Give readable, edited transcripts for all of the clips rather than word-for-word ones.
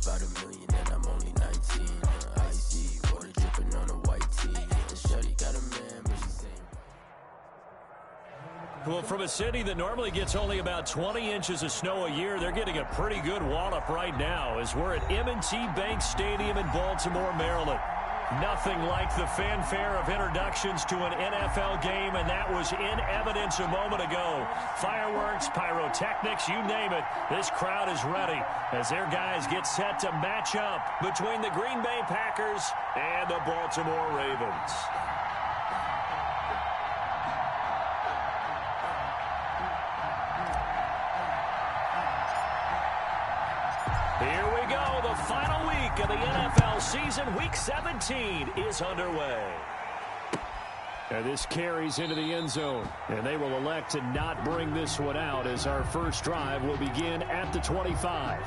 about a million and I'm only 19. Icy, water dripping on a white tee. The shorty got a man, but she's saying. Well, from a city that normally gets only about 20 inches of snow a year, they're getting a pretty good wallop right now as we're at M&T Bank Stadium in Baltimore, Maryland. Nothing like the fanfare of introductions to an NFL game, and that was in evidence a moment ago. Fireworks, pyrotechnics, you name it. This crowd is ready as their guys get set to match up between the Green Bay Packers and the Baltimore Ravens. Here we go. The final week of the NFL season, Week 17, is underway. And this carries into the end zone. And they will elect to not bring this one out as our first drive will begin at the 25.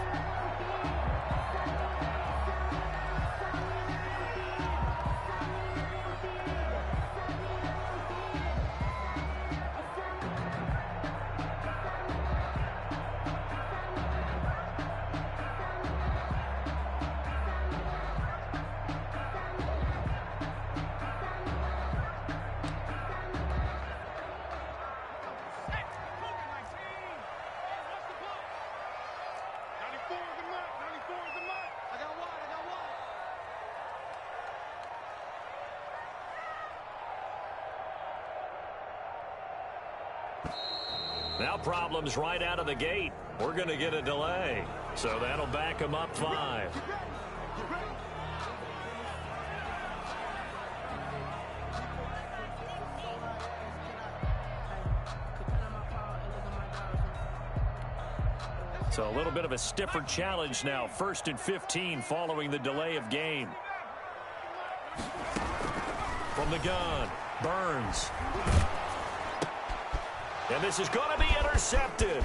Now problems right out of the gate. We're going to get a delay. So that'll back them up 5. So a little bit of a stiffer challenge now. 1st and 15 following the delay of game. From the gun, Burns. And this is going to be intercepted.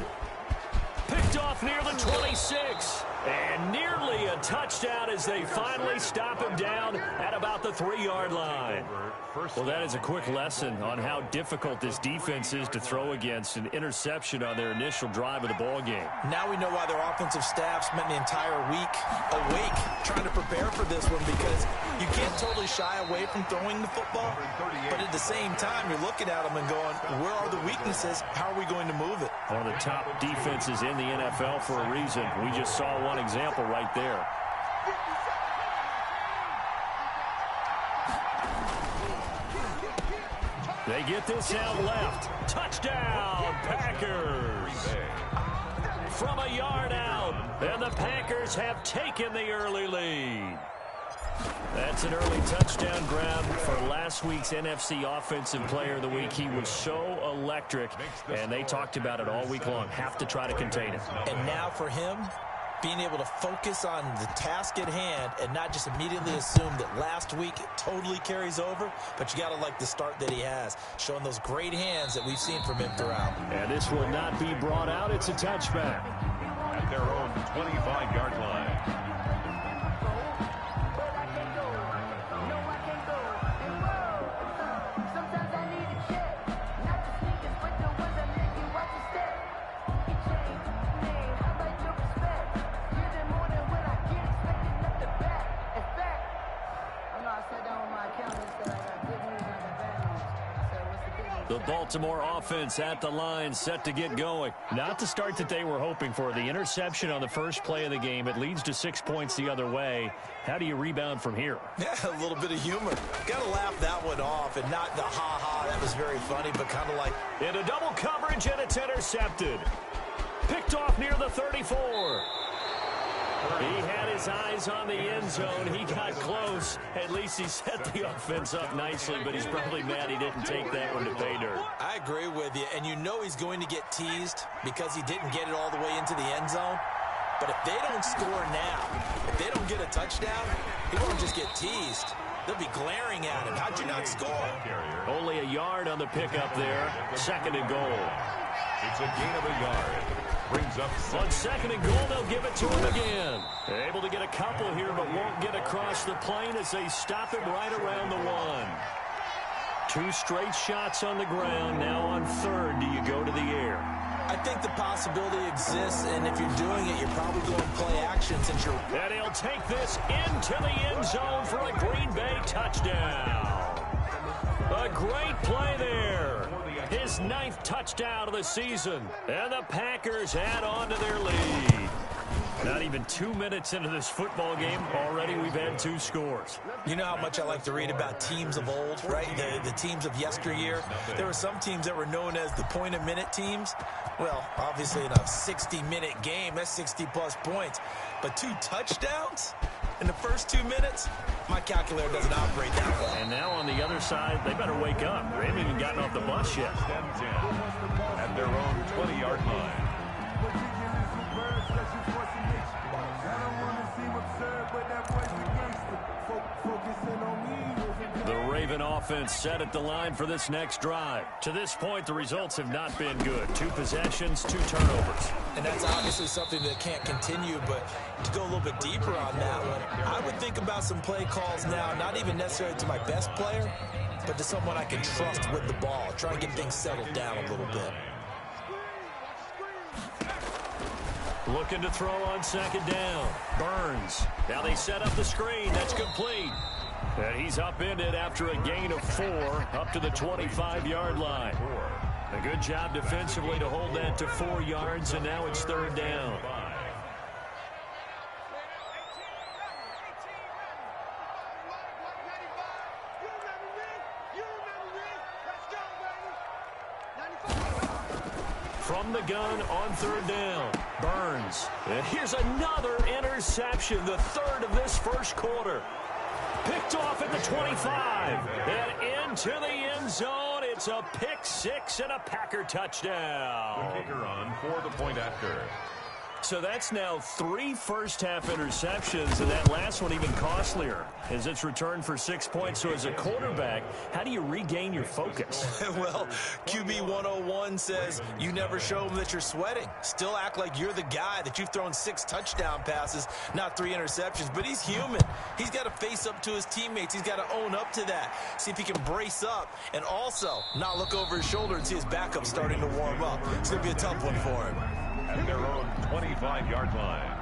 Picked off near the 26. And nearly a touchdown as they finally stop him down at about the 3-yard line. Well, that is a quick lesson on how difficult this defense is to throw against. An interception on their initial drive of the ball game. Now we know why their offensive staff spent the entire week awake trying to prepare for this one, because you can't totally shy away from throwing the football, but at the same time you're looking at them and going, where are the weaknesses? How are we going to move it? One of the top defenses in the NFL for a reason. We just saw one example right there. They get this out left. Touchdown, Packers. From a yard out, and the Packers have taken the early lead. That's an early touchdown grab for last week's NFC Offensive Player of the Week. He was so electric, and they talked about it all week long. Have to try to contain it. And now for him, being able to focus on the task at hand and not just immediately assume that last week it totally carries over, but you got to like the start that he has, showing those great hands that we've seen from him throughout. And this will not be brought out. It's a touchback. At their own 25-yard line. The Baltimore offense at the line, set to get going. Not the start that they were hoping for. The interception on the first play of the game. It leads to 6 points the other way. How do you rebound from here? Yeah, a little bit of humor. Got to laugh that one off, and not the ha-ha, that was very funny, but kind of like... Into double coverage, and it's intercepted. Picked off near the 34. He had his eyes on the end zone. He got close. At least he set the offense up nicely, but he's probably mad he didn't take that one to pay dirt. I agree with you, and you know he's going to get teased because he didn't get it all the way into the end zone. But if they don't score now, if they don't get a touchdown, he won't just get teased. They'll be glaring at him. How'd you not score? Only a yard on the pickup there. 2nd and goal. It's a gain of a yard. Brings up on 2nd and goal, they'll give it to him again. Able to get a couple here, but won't get across the plane as they stop him right around the 1. 2 straight shots on the ground. Now on 3rd, do you go to the air? I think the possibility exists, and if you're doing it, you're probably going play action since you're... And he'll take this into the end zone for a Green Bay touchdown. A great play there. His 9th touchdown of the season. And the Packers add on to their lead. Not even 2 minutes into this football game, already we've had 2 scores. You know how much I like to read about teams of old, right? The teams of yesteryear. There were some teams that were known as the point-a-minute teams. Well, obviously in a 60-minute game, that's 60-plus points. But 2 touchdowns in the first 2 minutes? My calculator doesn't operate that way. And now on the other side, they better wake up. They haven't even gotten off the bus yet. At their own 20-yard line. The Raven offense set at the line for this next drive. To this point, the results have not been good. 2 possessions, 2 turnovers. And that's obviously something that can't continue, but to go a little bit deeper on that one, I would think about some play calls now, not even necessarily to my best player, but to someone I can trust with the ball. Try and get things settled down a little bit. Looking to throw on 2nd down. Burns. Now they set up the screen. That's complete. And he's upended after a gain of 4 up to the 25-yard line. A good job defensively to hold that to 4 yards, and now it's 3rd down. From the gun on 3rd down, Burns. And here's another interception, the 3rd of this first quarter. Picked off at the 25. And into the end zone. It's a pick 6 and a Packer touchdown. The kicker on for the point after. So that's now 3 first-half interceptions, and that last one even costlier as it's returned for 6 points. So as a quarterback, how do you regain your focus? Well, QB 101 says you never show them that you're sweating. Still act like you're the guy, that you've thrown 6 touchdown passes, not 3 interceptions. But he's human. He's got to face up to his teammates. He's got to own up to that. See if he can brace up and also not look over his shoulder and see his backup starting to warm up. It's going to be a tough one for him. At their own 25-yard line.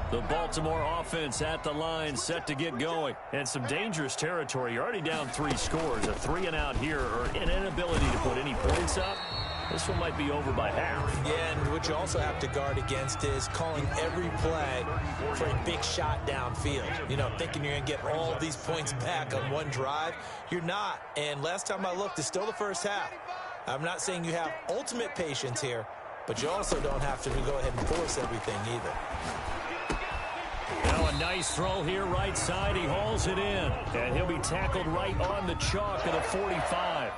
The Baltimore offense at the line, set to get going. And some dangerous territory. You're already down 3 scores. A 3-and-out here, or an inability to put any points up. This one might be over by half. Yeah, and what you also have to guard against is calling every play for a big shot downfield. You know, thinking you're going to get all these points back on one drive. You're not. And last time I looked, it's still the first half. I'm not saying you have ultimate patience here, but you also don't have to go ahead and force everything either. Now a nice throw here right side. He hauls it in. And he'll be tackled right on the chalk of the 45.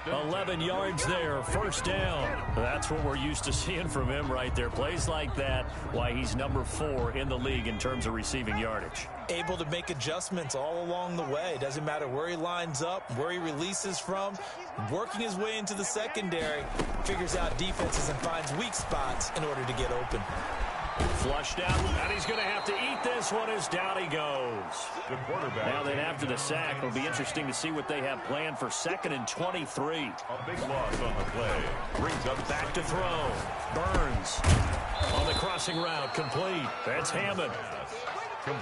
11 yards there. First down. That's what we're used to seeing from him right there. Plays like that, why he's number 4 in the league in terms of receiving yardage. Able to make adjustments all along the way. Doesn't matter where he lines up, where he releases from. Working his way into the secondary. Figures out defenses and finds weak spots in order to get open. Flushed out, and he's going to have to eat this one as down he goes. The quarterback. Now then, after the sack, it'll be interesting to see what they have planned for 2nd and 23. A big loss on the play. Brings up Back to throw. Burns on the crossing route, complete. That's Hammond.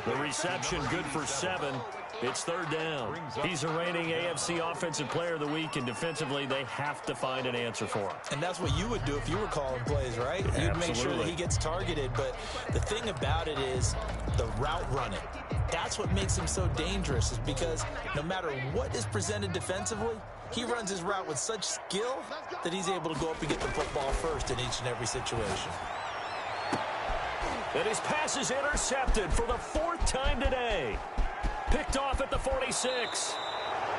The reception good for 7. It's 3rd down. He's a reigning AFC Offensive Player of the Week, and defensively, they have to find an answer for him. And that's what you would do if you were calling plays, right? You'd Absolutely. make sure that he gets targeted. But the thing about it is the route running. That's what makes him so dangerous, is because no matter what is presented defensively, he runs his route with such skill that he's able to go up and get the football first in each and every situation. And his pass is intercepted for the 4th time today. Picked off at the 46.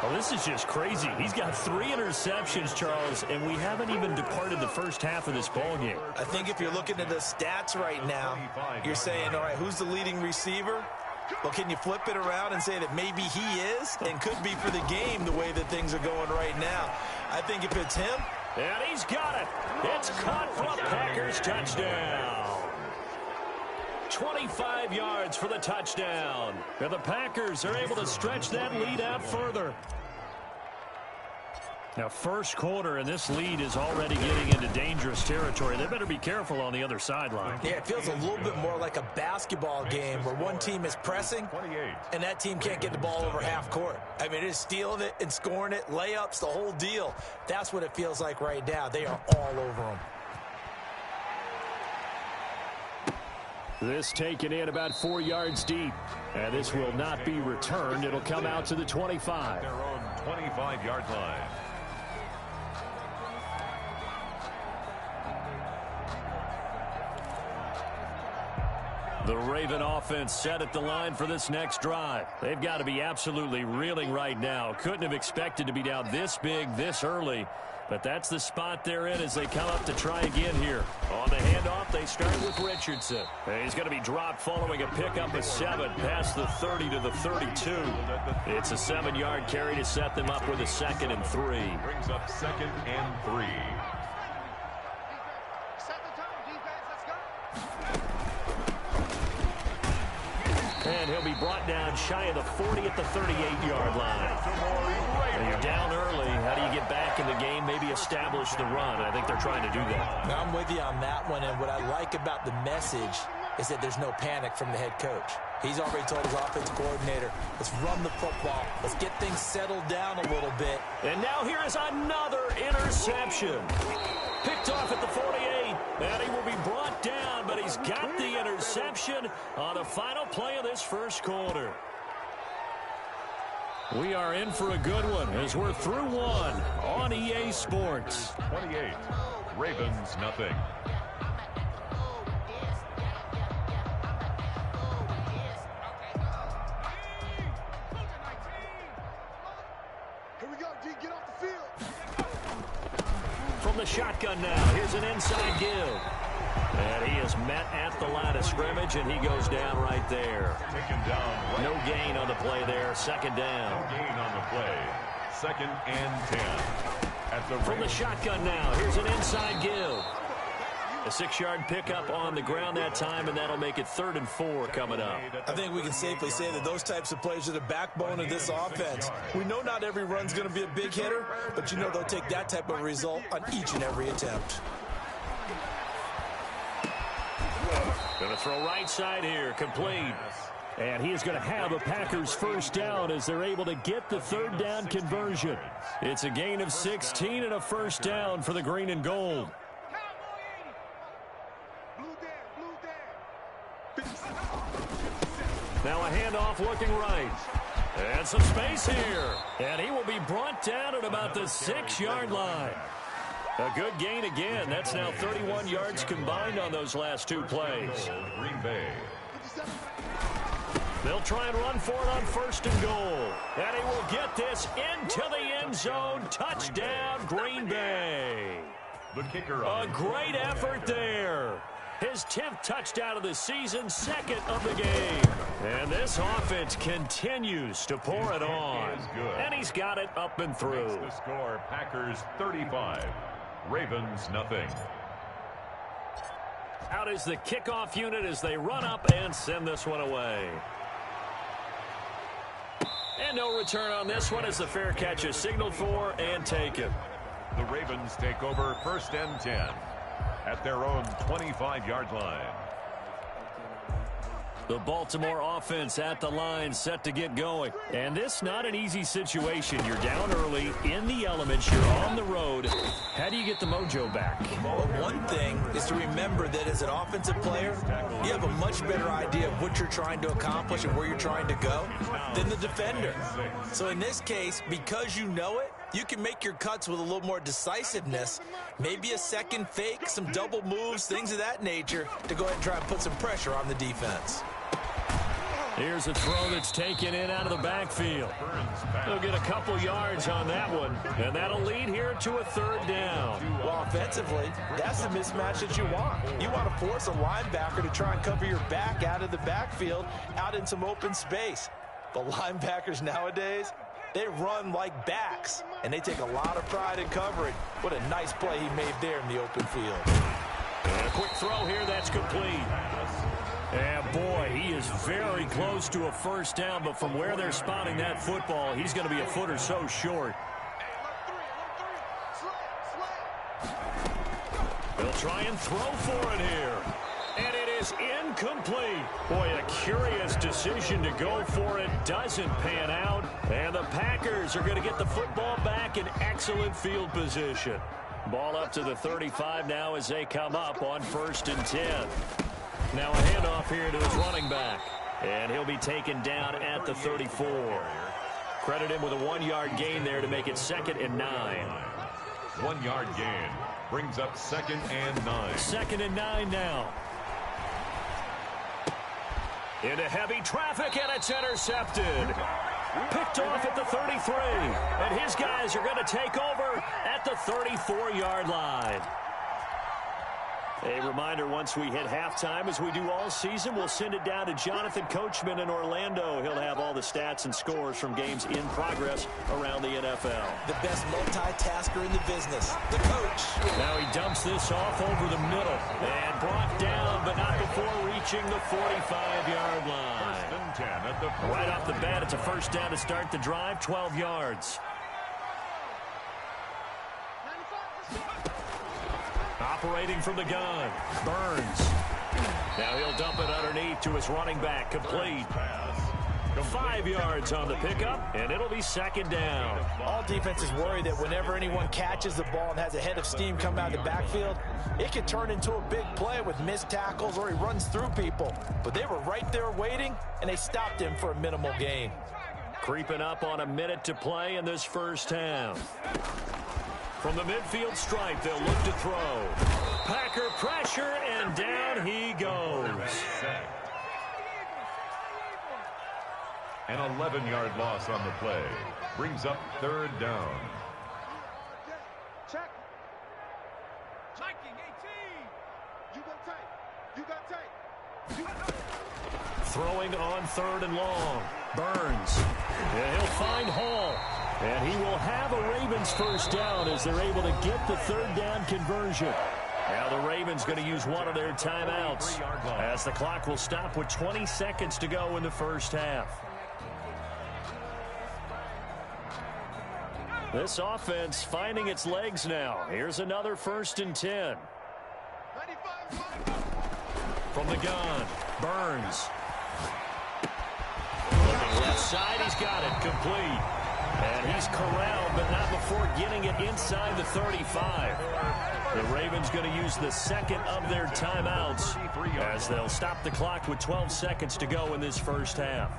Well, this is just crazy. He's got 3 interceptions, Charles, and we haven't even departed the first half of this ballgame. I think if you're looking at the stats right now, you're saying, all right, who's the leading receiver? Well, can you flip it around and say that maybe he is and could be for the game the way that things are going right now? I think if it's him. And he's got it. It's caught for a Packers touchdown. 25 yards for the touchdown. And the Packers are able to stretch that lead out further. Now, first quarter, and this lead is already getting into dangerous territory. They better be careful on the other sideline. Yeah, it feels a little bit more like a basketball game where one team is pressing, and that team can't get the ball over half court. I mean, it is stealing it and scoring it, layups, the whole deal. That's what it feels like right now. They are all over them. This taken in about 4 yards deep. And this will not be returned. It'll come out to the 25. Their own 25-yard line. The Raven offense set at the line for this next drive. They've got to be absolutely reeling right now. Couldn't have expected to be down this big this early. But that's the spot they're in as they come up to try again here. On the handoff, they start with Richardson. He's going to be dropped following a pickup of 7 past the 30 to the 32. It's a 7-yard carry to set them up with a 2nd and 3. Brings up 2nd and 3. And he'll be brought down shy of the 40 at the 38-yard line. And you're down early. How do you get back in the game, maybe establish the run? I think they're trying to do that. Now, I'm with you on that one, and what I like about the message is that there's no panic from the head coach. He's already told his offensive coordinator, let's run the football. Let's get things settled down a little bit. And now here is another interception. Picked off at the 48, and he will be brought down, but he's got the interception on the final play of this first quarter. We are in for a good one as we're through one on EA Sports. 28, Ravens nothing. From the shotgun now, here's an inside give. And he is met at the line of scrimmage, and he goes down right there. Taken down. Right. No gain on the play there. 2nd down. No gain on the play. 2nd and 10. At the From the shotgun now, here's an inside give. A 6-yard pickup on the ground that time, and that'll make it 3rd and 4 coming up. I think we can safely say that those types of plays are the backbone of this offense. We know not every run's going to be a big hitter, but you know they'll take that type of result on each and every attempt. Going to throw right side here, complete. And he is going to have a Packers first down as they're able to get the 3rd down conversion. It's a gain of 16 and a first down for the green and gold. Now a handoff looking right. And some space here. And he will be brought down at about the 6-yard line. A good gain again. That's now 31 yards combined on those last 2 plays. Green Bay. They'll try and run for it on 1st and goal. And he will get this into the end zone. Touchdown, Green Bay. The kicker. A great effort there. His 10th touchdown of the season, 2nd of the game. And this offense continues to pour it on. And he's got it up and through. The score, Packers 35, Ravens nothing. Out is the kickoff unit as they run up and send this one away. And no return on this one as the fair catch is signaled for and taken. The Ravens take over 1st and 10 at their own 25-yard line. The Baltimore offense at the line, set to get going. And this not an easy situation. You're down early, in the elements, you're on the road. How do you get the mojo back? Well, one thing is to remember that as an offensive player, you have a much better idea of what you're trying to accomplish and where you're trying to go than the defender. So in this case, because you know it, you can make your cuts with a little more decisiveness, maybe a second fake, some double moves, things of that nature, to go ahead and try and put some pressure on the defense. Here's a throw that's taken in out of the backfield. They'll get a couple yards on that one, and that'll lead here to a 3rd down. Well, offensively, that's the mismatch that you want. You want to force a linebacker to try and cover your back out of the backfield, out in some open space. The linebackers nowadays, they run like backs, and they take a lot of pride in covering. What a nice play he made there in the open field. And a quick throw here that's complete. And boy, he is very close to a first down, but from where they're spotting that football, he's going to be a foot or so short. He'll try and throw for it here. And it is incomplete. Boy, a curious decision to go for it. Doesn't pan out. And the Packers are going to get the football back in excellent field position. Ball up to the 35 now as they come up on 1st and 10. Now a handoff here to his running back. And he'll be taken down at the 34. Credit him with a 1-yard gain there to make it 2nd and 9. 1-yard gain brings up 2nd and 9. 2nd and 9 now. Into heavy traffic, and it's intercepted. Picked off at the 33. And his guys are going to take over at the 34-yard line. A reminder, once we hit halftime, as we do all season, we'll send it down to Jonathan Coachman in Orlando. He'll have all the stats and scores from games in progress around the NFL. The best multitasker in the business, the coach. Now he dumps this off over the middle and brought down, but not before reaching the 45-yard line. 1st and 10 at the right off the bat, it's a first down to start the drive, 12 yards. Operating from the gun, Burns. Now he'll dump it underneath to his running back, complete. 5 yards on the pickup, and it'll be 2nd down. All defenses worry that whenever anyone catches the ball and has a head of steam come out of the backfield, it can turn into a big play with missed tackles or he runs through people. But they were right there waiting, and they stopped him for a minimal gain. Creeping up on a minute to play in this first half. From the midfield stripe, they'll look to throw. Packer pressure, and down he goes. An 11-yard loss on the play brings up 3rd down. Check. Checking 18. You got tight. You got tight. You got tight. Throwing on 3rd and long. Burns. And he'll find Hall. And he will have a Ravens first down as they're able to get the 3rd down conversion. Now the Ravens going to use one of their timeouts as the clock will stop with 20 seconds to go in the first half. This offense finding its legs now. Here's another 1st and 10. From the gun, Burns. Looking left side, he's got it, complete. And he's corralled, but not before getting it inside the 35. The Ravens going to use the 2nd of their timeouts as they'll stop the clock with 12 seconds to go in this first half.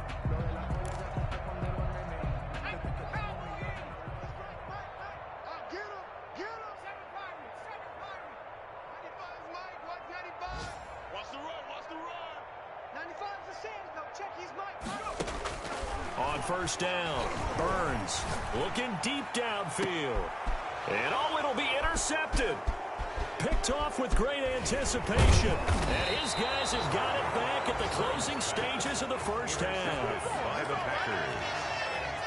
On 1st down, Burns looking deep downfield. And it'll be intercepted. Picked off with great anticipation. And his guys have got it back at the closing stages of the first half. By the Packers.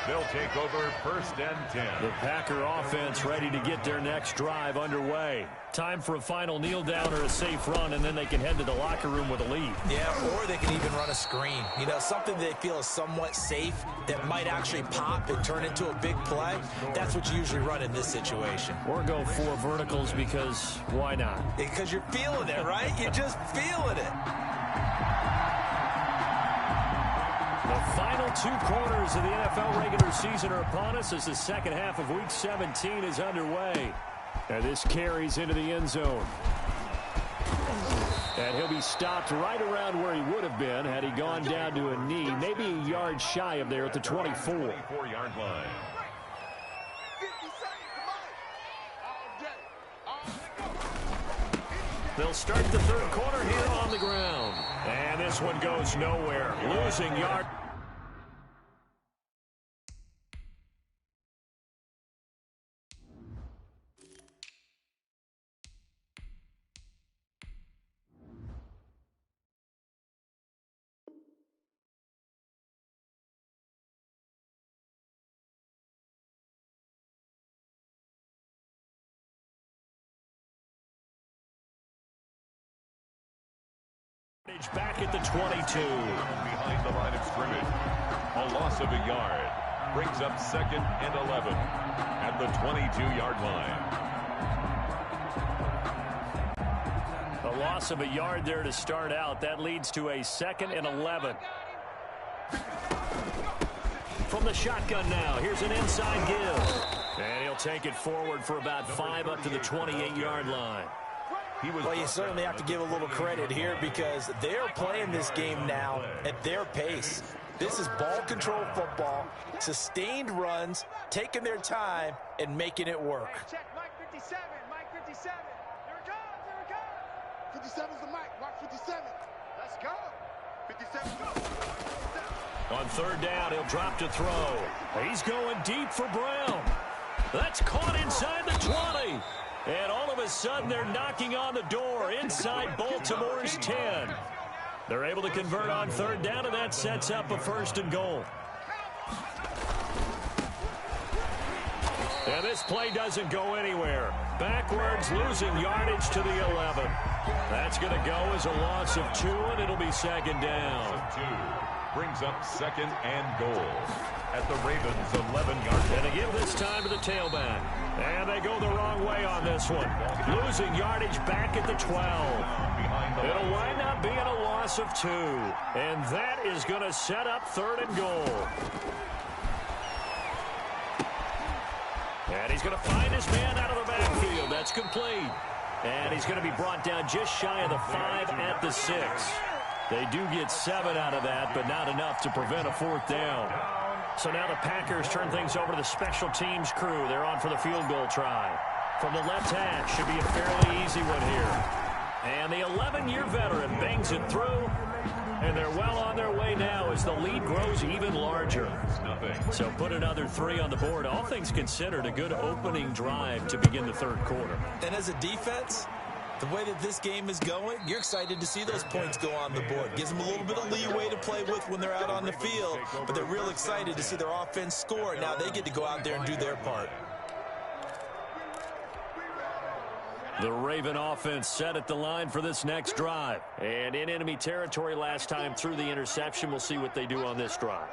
They'll take over 1st and 10. The Packer offense ready to get their next drive underway. Time for a final kneel down or a safe run, and then they can head to the locker room with a lead. Yeah, or they can even run a screen. You know, something they feel is somewhat safe that might actually pop and turn into a big play. That's what you usually run in this situation. Or go 4 verticals because why not? Because you're feeling it, right? You're just feeling it. The final 2 quarters of the NFL regular season are upon us as the second half of Week 17 is underway. And this carries into the end zone. And he'll be stopped right around where he would have been had he gone down to a knee, maybe a yard shy of there at the 24. 24-yard line. They'll start the 3rd quarter here on the ground. And this one goes nowhere. Losing yard. yardage back at the 22. Behind the line of scrimmage. A loss of a yard. Brings up 2nd and 11 at the 22-yard line. A loss of a yard there to start out. That leads to a 2nd and 11. From the shotgun now, here's an inside give. And he'll take it forward for about 5 up to the 28-yard line. Well, you certainly have to give a little credit here because they're playing this game now at their pace. This is ball control football, sustained runs, taking their time, and making it work. Check, Mike 57, Mike 57. Here it comes, here it comes. 57's the Mike, Mike 57. Let's go. 57, go. On 3rd down, he'll drop to throw. He's going deep for Brown. That's caught inside the 20. And all of a sudden, they're knocking on the door inside Baltimore's 10. They're able to convert on 3rd down, and that sets up a 1st and goal. And this play doesn't go anywhere. Backwards, losing yardage to the 11. That's going to go as a loss of 2, and it'll be 2nd down. 2 brings up 2nd and goal at the Ravens' 11-yard line. And they give this time to the tailback. And they go the wrong way on this one. Losing yardage back at the 12. It'll wind up being a loss of 2. And that is going to set up 3rd and goal. And he's going to find his man out of the backfield. That's complete. And he's going to be brought down just shy of the 5 at the 6. They do get 7 out of that, but not enough to prevent a 4th down. So now the Packers turn things over to the special teams crew. They're on for the field goal try. From the left hash, should be a fairly easy one here. And the 11-year veteran bangs it through. And they're well on their way now as the lead grows even larger. So put another 3 on the board. All things considered, a good opening drive to begin the 3rd quarter. And as a defense, the way that this game is going, you're excited to see those points go on the board. Gives them a little bit of leeway to play with when they're out on the field, but they're real excited to see their offense score. Now they get to go out there and do their part. The Raven offense set at the line for this next drive. And in enemy territory last time through the interception. We'll see what they do on this drive.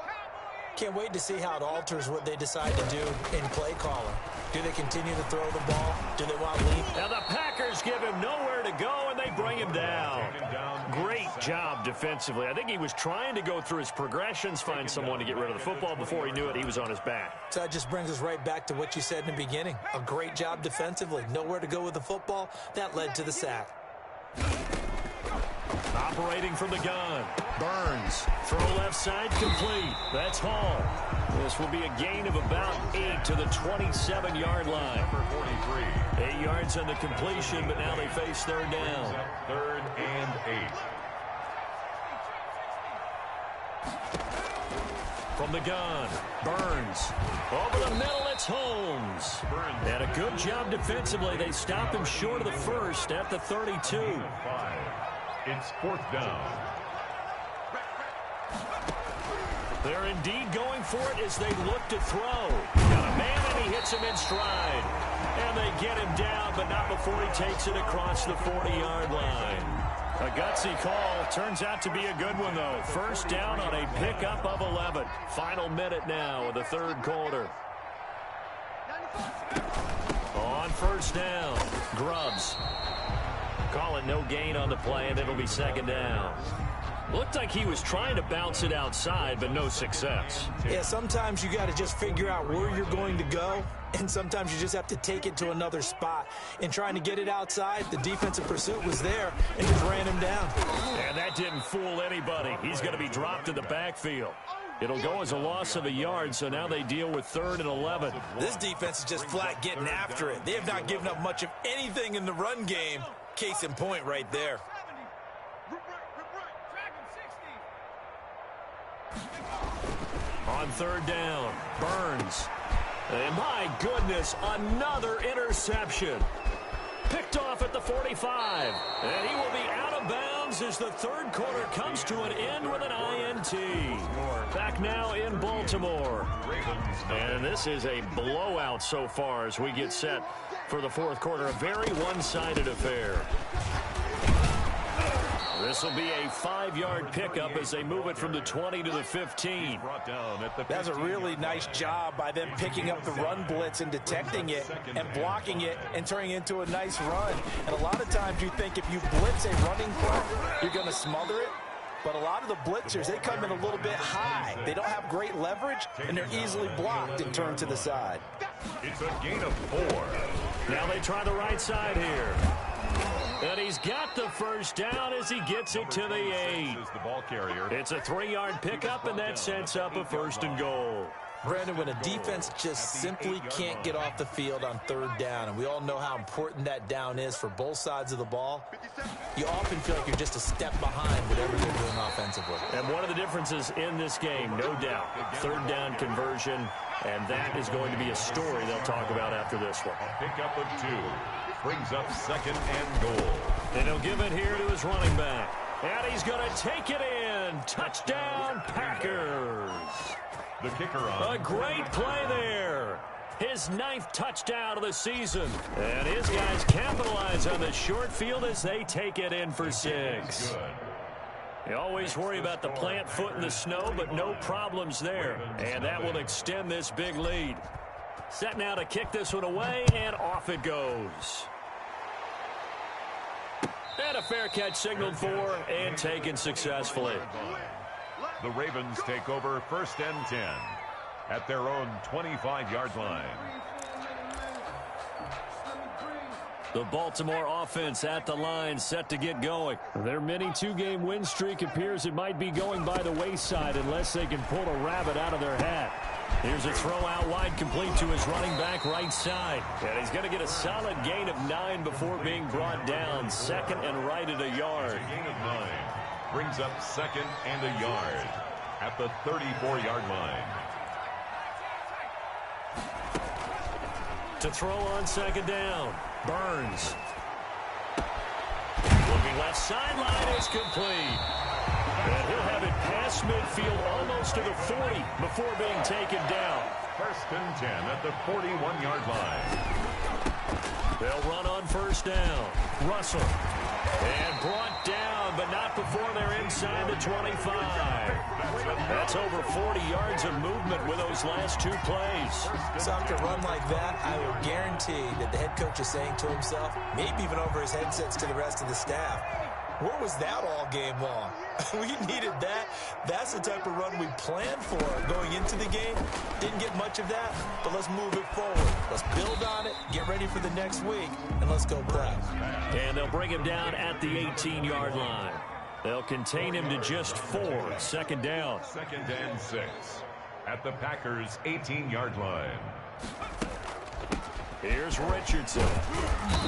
Can't wait to see how it alters what they decide to do in play calling. Do they continue to throw the ball? Do they want lead? Now the Packers give him nowhere to go, and they bring him down. Great job defensively. I think he was trying to go through his progressions, find someone to get rid of the football. Before he knew it, he was on his back. So that just brings us right back to what you said in the beginning. A great job defensively. Nowhere to go with the football. That led to the sack. Operating from the gun. Burns. Throw left side complete. That's Hall. This will be a gain of about 8 to the 27-yard line. Number 43. 8 yards on the completion, but now they face 3rd down. 3rd and 8. From the gun, Burns. Over the middle, it's Holmes. And a good job defensively. They stop him short of the 1st at the 32. 5. It's 4th down. They're indeed going for it as they look to throw. Got a man, and he hits him in stride. And they get him down, but not before he takes it across the 40-yard line. A gutsy call. Turns out to be a good one, though. 1st down on a pickup of 11. Final minute now of the 3rd quarter. On 1st down, Grubbs. Call it no gain on the play, and it'll be 2nd down. Looked like he was trying to bounce it outside, but no success. Yeah, sometimes you got to just figure out where you're going to go, and sometimes you just have to take it to another spot. In trying to get it outside, the defensive pursuit was there and just ran him down. And that didn't fool anybody. He's going to be dropped in the backfield. It'll go as a loss of a yard, so now they deal with 3rd and 11. This defense is just flat getting after it. They have not given up much of anything in the run game. Case in point right there. On 3rd down, Burns. And my goodness, another interception. Picked off at the 45. And he will be out of bounds as the 3rd quarter comes to an end with an INT. Back now in Baltimore. And this is a blowout so far as we get set for the 4th quarter. A very one-sided affair. This will be a 5-yard pickup as they move it from the 20 to the 15. That's a really nice job by them picking up the run blitz and detecting it and blocking it and turning it into a nice run. And a lot of times you think if you blitz a running play, you're going to smother it. But a lot of the blitzers, they come in a little bit high. They don't have great leverage, and they're easily blocked and turned to the side. It's a gain of 4. Now they try the right side here. And he's got the first down as he gets it to the 8. The ball carrier. It's a 3-yard pickup, and that sets up a 1st and goal. Brandon, when a defense just simply can't get off the field on 3rd down, and we all know how important that down is for both sides of the ball, you often feel like you're just a step behind whatever they're doing offensively. And one of the differences in this game, no doubt, 3rd down conversion, and that is going to be a story they'll talk about after this one. Pickup of 2 brings up 2nd and goal. And he'll give it here to his running back. And he's going to take it in. Touchdown, Packers. The kicker on. A great play there. His 9th touchdown of the season. And his guys capitalize on the short field as they take it in for 6. Good. You always worry about the plant foot in the snow, but no problems there. And that will extend this big lead. Set now to kick this one away, and off it goes. And a fair catch signaled for and taken successfully. The Ravens take over 1st and 10 at their own 25-yard line. The Baltimore offense at the line, set to get going. Their mini 2-game win streak appears it might be going by the wayside unless they can pull a rabbit out of their hat. Here's a throw out wide, complete to his running back right side. And he's going to get a solid gain of 9 before being brought down. 2nd and right at a yard. Gain of 9 brings up 2nd and a yard at the 34-yard line. To throw on 2nd down, Burns. Looking left sideline, it's complete. And he'll have it past midfield almost to the 40 before being taken down. 1st and 10 at the 41-yard line. They'll run on 1st down. Russell. And brought down, but not before they're inside the 25. That's over 40 yards of movement with those last 2 plays. So after a run like that, I will guarantee that the head coach is saying to himself, maybe even over his headsets to the rest of the staff, where was that all game long? We needed that. That's the type of run we planned for going into the game. Didn't get much of that, but let's move it forward. Let's build on it, get ready for the next week, and let's go play. And they'll bring him down at the 18-yard line. They'll contain him to just 4. 2nd down. 2nd and 6 at the Packers' 18-yard line. Here's Richardson.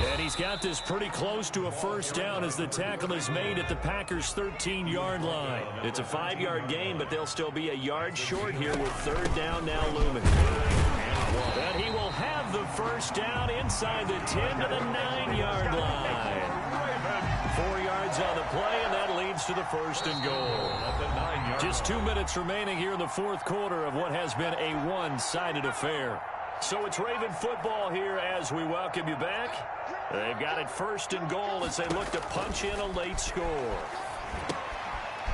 And he's got this pretty close to a 1st down as the tackle is made at the Packers' 13-yard line. It's a 5-yard gain, but they'll still be a yard short here with 3rd down now looming. And he will have the 1st down inside the 10 to the 9-yard line. 4 yards on the play, and that leads to the 1st and goal. Just 2 minutes remaining here in the 4th quarter of what has been a one-sided affair. So it's Raven football here as we welcome you back. They've got it 1st and goal as they look to punch in a late score.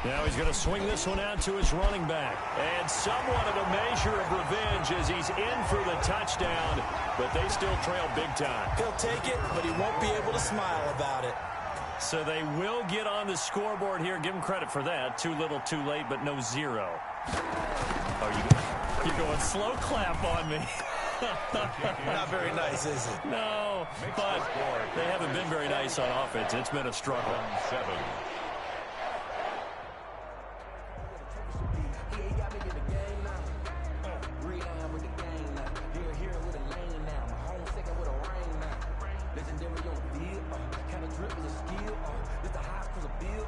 Now he's going to swing this one out to his running back. And somewhat of a measure of revenge as he's in for the touchdown, but they still trail big time. He'll take it, but he won't be able to smile about it. So they will get on the scoreboard here. Give him credit for that. Too little, too late, but no 0. You're going slow clap on me. Not very nice, is it? No, but they haven't been very nice on offense. It's been a struggle. 7.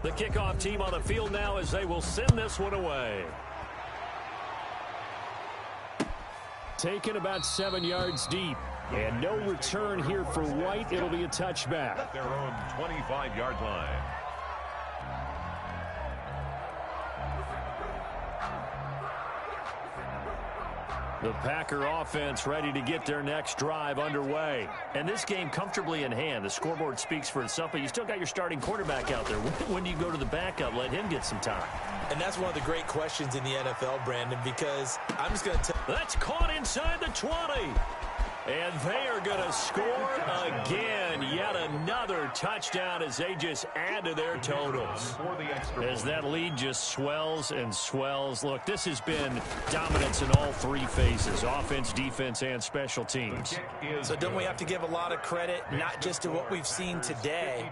The kickoff team on the field now as they will send this one away. Taken about 7 yards deep. And no return here for White. It'll be a touchback. At their own 25-yard line. The Packer offense ready to get their next drive underway. And this game comfortably in hand. The scoreboard speaks for itself, but you still got your starting quarterback out there. When do you go to the backup? Let him get some time. And that's one of the great questions in the NFL, Brandon, because I'm just going to tell you. That's caught inside the 20. And they are going to score again. Yet another touchdown as they just add to their totals. As that lead just swells and swells. Look, this has been dominance in all three phases, offense, defense, and special teams. So don't we have to give a lot of credit, not just to what we've seen today,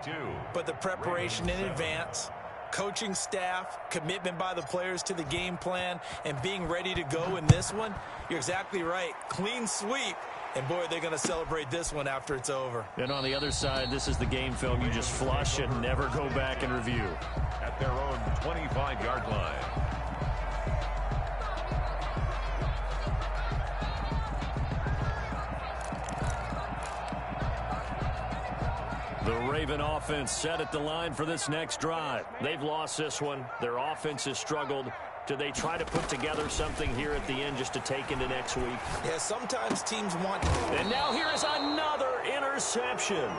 but the preparation in advance, coaching staff, commitment by the players to the game plan, and being ready to go in this one? You're exactly right. Clean sweep. And, boy, they're going to celebrate this one after it's over. And on the other side, this is the game film you just flush and never go back and review. At their own 25-yard line. The Raven offense set at the line for this next drive. They've lost this one. Their offense has struggled. Do they try to put together something here at the end just to take into next week? Yeah, sometimes teams want... And now here is another interception.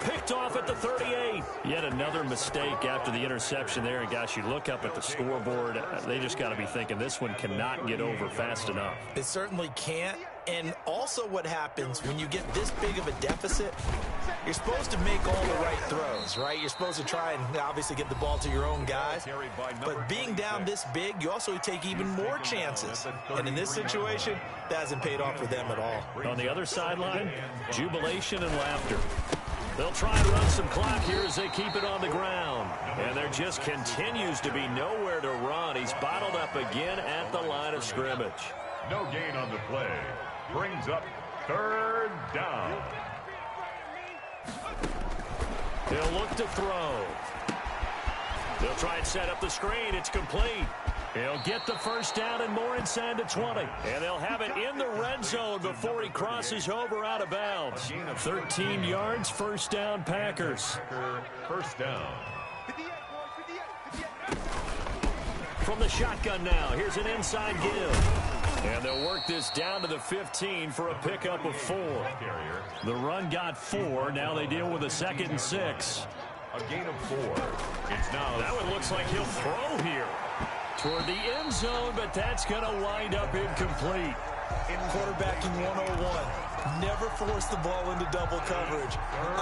Picked off at the 38. Yet another mistake after the interception there. And, gosh, you look up at the scoreboard. They just got to be thinking this one cannot get over fast enough. It certainly can't. And also what happens when you get this big of a deficit, you're supposed to make all the right throws, right? You're supposed to try and obviously get the ball to your own guys. But being down this big, you also take even more chances. And in this situation, that hasn't paid off for them at all. On the other sideline, jubilation and laughter. They'll try and run some clock here as they keep it on the ground. And there just continues to be nowhere to run. He's bottled up again at the line of scrimmage. No gain on the play. Brings up third down. They'll look to throw. They'll try and set up the screen. It's complete. He'll get the first down and more inside the 20. And they'll have it in the red zone before he crosses over out of bounds. 13 yards, first down, Packers. First down. From the shotgun now, here's an inside give. And they'll work this down to the 15 for a pickup of 4. The run got 4. Now they deal with a 2nd and 6. A gain of 4. It's now. That one looks like he'll throw here toward the end zone, but that's going to wind up incomplete. In quarterbacking 101, never force the ball into double coverage,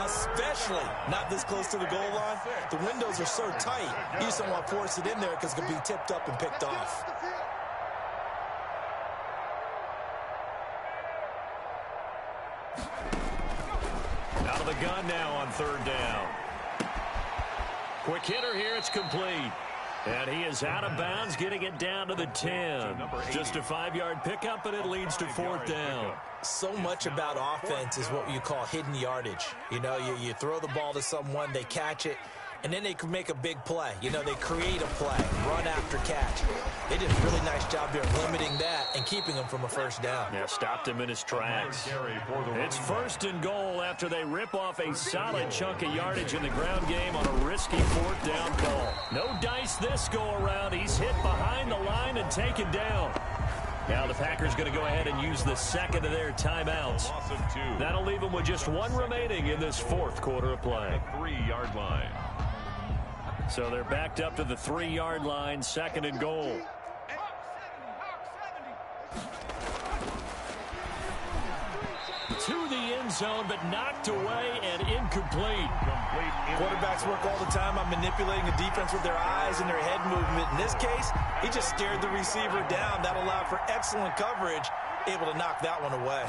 especially not this close to the goal line. The windows are so tight, you just don't want to force it in there because it could be tipped up and picked off. Out of the gun now on third down. Quick hitter here, it's complete. And he is out of bounds, getting it down to the 10. Just a 5-yard pickup, and it leads to fourth down. So much about offense is what you call hidden yardage. You know, you throw the ball to someone, they catch it, and then they can make a big play. You know, they create a play, run after catch. They did a really nice job here limiting that and keeping him from a first down. Yeah, stopped him in his tracks. It's first and goal after they rip off a solid chunk of yardage in the ground game on a risky fourth down call. No dice this go around. He's hit behind the line and taken down. Now the Packers going to go ahead and use the second of their timeouts. That'll leave them with just one remaining in this fourth quarter of play. 3-yard line. So they're backed up to the 3-yard line, second and goal. To the end zone, but knocked away and incomplete. Quarterbacks work all the time on manipulating the defense with their eyes and their head movement. In this case, he just stared the receiver down. That allowed for excellent coverage, able to knock that one away.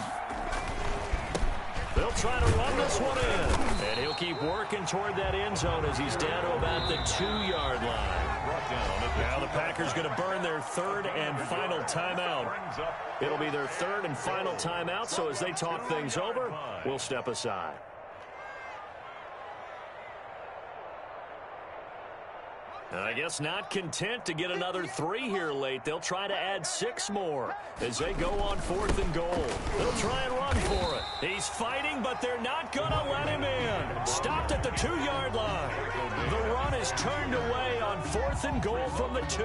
They'll try to run this one in. And he'll keep working toward that end zone as he's down to about the 2-yard line. Now the Packers going to burn their third and final timeout. It'll be their third and final timeout, so as they talk things over, we'll step aside. I guess not content to get another 3 here late. They'll try to add 6 more as they go on fourth and goal. They'll try and run for it. He's fighting, but they're not going to let him in. Stopped at the 2-yard line. The run is turned away on fourth and goal from the 2.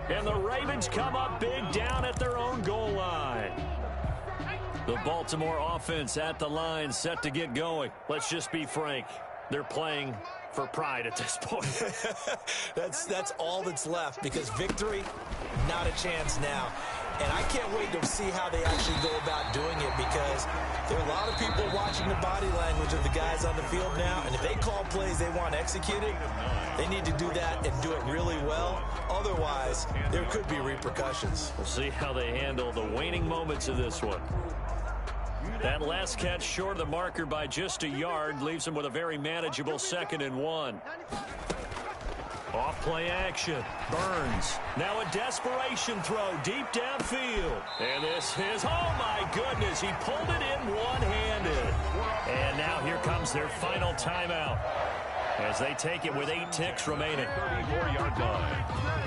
And the Ravens come up big down at their own goal line. The Baltimore offense at the line, set to get going. Let's just be frank. They're playing for pride at this point. That's all that's left, because victory, not a chance now. And I can't wait to see how they actually go about doing it, because there are a lot of people watching the body language of the guys on the field now, and if they call plays they want executed, they need to do that and do it really well. Otherwise, there could be repercussions. We'll see how they handle the waning moments of this one. That last catch short of the marker by just a yard leaves him with a very manageable 2nd and 1. Off play action. Burns. Now a desperation throw deep downfield. And this is, oh my goodness, he pulled it in one-handed. And now here comes their final timeout as they take it with 8 ticks remaining. 34-yard line.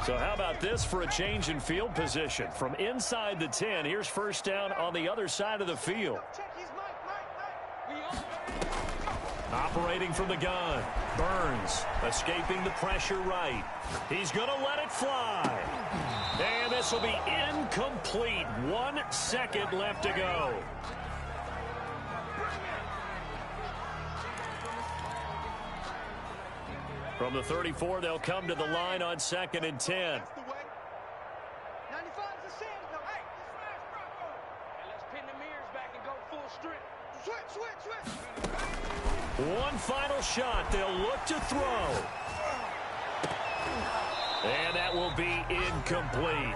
So how about this for a change in field position? From inside the 10, here's first down on the other side of the field. Operating from the gun. Burns escaping the pressure right. He's going to let it fly. And this will be incomplete. 1 second left to go. From the 34, they'll come to the line on 2nd and 10. One final shot. They'll look to throw. And that will be incomplete,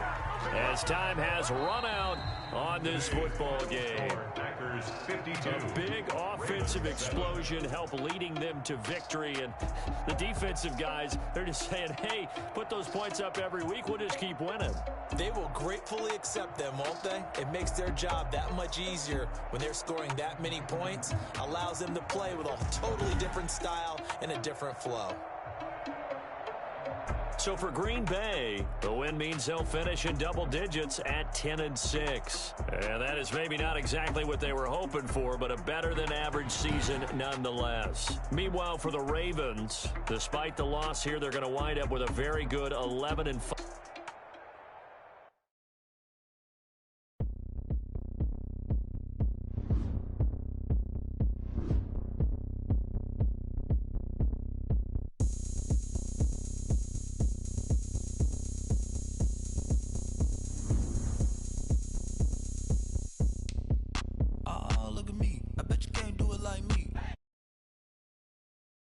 as time has run out on this football game. Packers 52. A big offensive explosion helped leading them to victory. And the defensive guys, they're just saying, hey, put those points up every week. We'll just keep winning. They will gratefully accept them, won't they? It makes their job that much easier when they're scoring that many points. Allows them to play with a totally different style and a different flow. So for Green Bay, the win means they'll finish in double digits at 10-6. And that is maybe not exactly what they were hoping for, but a better than average season nonetheless. Meanwhile, for the Ravens, despite the loss here, they're going to wind up with a very good 11-5.